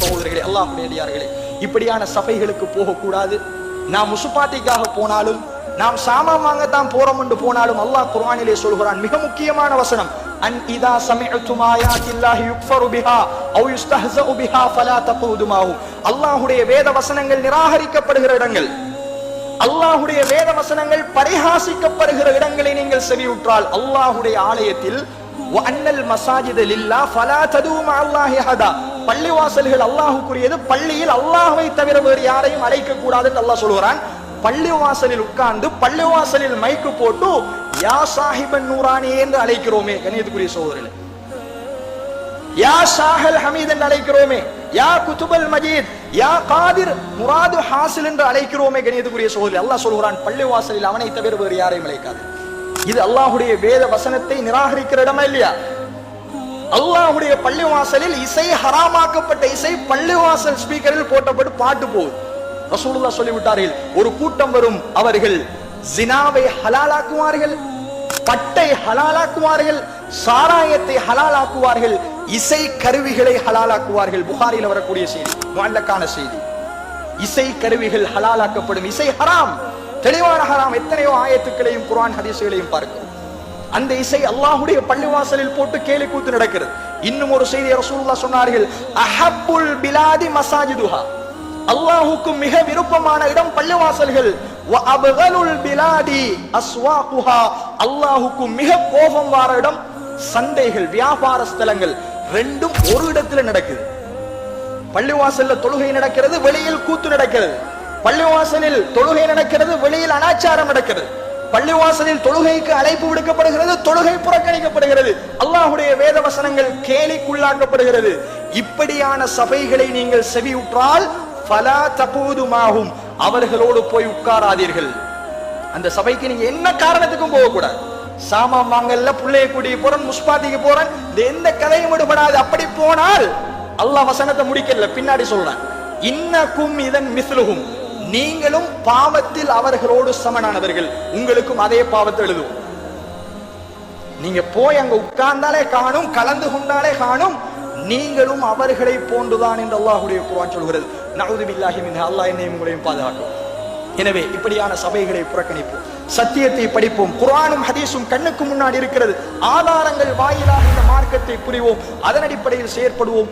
சகோதரர்களே, அல்லாஹ்வுடைய அடியார்களே, இப்படியான சபைகளுக்கு போகக்கூடாது. நாம் முசுபாத்திக்காக போனாலும், நாம் சாமான் வாங்கத்தான் போறோம் என்று போனாலும் அல்லாஹ் குர்ஆனிலே சொல்கிறான், மிக முக்கியமான வசனம், அன் இதா சமிஅதும் ஆயாத்தில்லாஹி யுக்ஃபரு பிஹா அவ் யுஸ்தஹஸஉ பிஹா ஃபலா தகூது மாஹு. அல்லாஹ்வுடைய வேத வசனங்கள் நிராகரிக்கப்படுகிற இடங்கள், அல்லாஹ்வுடைய வேத வசனங்கள் பரிகாசிக்கப்படுகிற இடங்களை நீங்கள் செவியுற்றால், அல்லாஹ்வுடைய ஆலயத்தில் வஅன்னல் மஸாஜித லில்லாஹ் ஃபலா ததூ மஅல்லாஹி அஹதா, பள்ளிவாசல்கள் அல்லாஹ்வுக்குரியது, பள்ளியில் அல்லாஹ்வை தவிர வேறு யாரையும் அழைக்க கூடாது என்று அல்லாஹ் சொல்கிறான். பள்ளிவாசலில் உட்கார்ந்து பள்ளிவாசலில் மைக்கு போட்டு யா சாஹிபன் நூரானி என்று அழைக்கிறோமே கண்ணியத்துக்குரிய சகோதரர்களே, யா ஷாஹல் ஹமீத் என்று அழைக்கிறோமே, யா குதுபல் மஜீத், யா காதிர் முராது ஹாசில் என்று அழைக்கிறோமே கண்ணியத்துக்குரிய சகோதரர்களே, அல்லாஹ் சொல்கிறான் பள்ளிவாசலில் அவனை தவிர வேறு யாரையும் அழைக்காது. இது அல்லாஹ்வுடைய வேத வசனத்தை நிராகரிக்கிற இடமா இல்லையா? அல்லாஹ்வுடைய பள்ளிவாசலில் இசை ஹராமாக்கப்பட்ட இசை பள்ளிவாசல் ஸ்பீக்கரில் போட்டப்பட்டு பாட்டு போகுது. ரசூலுல்லாஹ் சொல்லிவிட்டார்கள், ஒரு கூட்டம் வரும், அவர்கள் ஜினாவை ஹலாலாக்குவார்கள், பட்டை ஹலாலாக்குவார்கள், சாராயத்தை ஹலாலாக்குவார்கள், இசை கருவிகளை ஹலாலாக்குவார்கள். புகாரில் வரக்கூடிய செய்தி, முஅல்லக்கான செய்தி. இசை கருவிகள் ஹலாலாக்கப்படும், இசை ஹராம், தெளிவான ஹராம். எத்தனையோ ஆயத்துக்களையும் குர்ஆன் ஹதீஸ்களையும் பார்க்கிறோம். அந்த இசை அல்லாஹ்வுடைய பள்ளிவாசலில் போட்டு கேலி கூத்து நடக்கிறது. இன்னும் ஒரு செய்தி ரசூலுல்லாஹ் சொன்னார்கள், அஹப்புல் பிலாதி மசாஜிதுஹா, அல்லாஹ்வுக்கு மிக விருப்பமான இடம் பள்ளிவாசல்கள், வ அப்கலுல் பிலாதி அஸ்வாகுஹா, அல்லாஹ்வுக்கு மிக கோபம் வர இடம் சந்தைகள், வியாபார ஸ்தலங்கள். ரெண்டும் ஒரு இடத்துல நடக்குது. பள்ளிவாசல்ல தொழுகை நடக்கிறது, வெளியில் கூத்து நடக்கிறது. பள்ளிவாசலில் தொழுகை நடக்கிறது, வெளியில் அனாச்சாரம் நடக்கிறது. பள்ளிவாசலில் தொழுகைக்கு அழைப்பு விடுக்கப்படுகிறது, தொழுகை புறக்கணிக்கப்படுகிறது. அல்லாஹ்வுடைய வேத வசனங்கள் கேலிக்குள்ளாக்கப்படுகிறது. இப்படியான சபைகளை நீங்கள் செவியுற்றால் ஃபலா தகூது மாஹும், அவர்களோடு போய் உட்காராதீர்கள். அந்த சபைக்கு நீங்க என்ன காரணத்துக்கும் போக கூடாது. சாமான் வாங்கல்ல, பிள்ளைய கூட்டி போறேன், முஸ்பாத்திக்கு போறேன், இந்த எந்த கதையும் விடுபடாது. அப்படி போனால் அல்லாஹ் வசனத்தை முடிக்கல, பின்னாடி சொல்றான், இன்னக்கும் இதன் மிஸ்லுஹும், நீங்களும் பாவத்தில் அவர்களோடு சமனானவர்கள், உங்களுக்கும் அதே பாவத்தை எழுதுவோம். நீங்க போய் அங்க உட்கார்ந்தாலே காணும், கலந்து கொண்டாலே காணும், நீங்களும் அவர்களை போன்றுதான் என்று அல்லாஹ்வுடைய குர்ஆன் சொல்கிறது. நஊது பில்லாஹி மின்ஹா, அல்லாஹ் என்னையும் உங்களையும் பாதுகாக்கும். எனவே இப்படியான சபைகளை புறக்கணிப்போம், சத்தியத்தை படிப்போம். குர்ஆனும் ஹதீஸும் கண்ணுக்கு முன்னாடி இருக்கிறது, ஆதாரங்கள் வாயிலாக இந்த மார்க்கத்தை புரிவோம், அதன் அடிப்படையில் செயற்படுவோம்.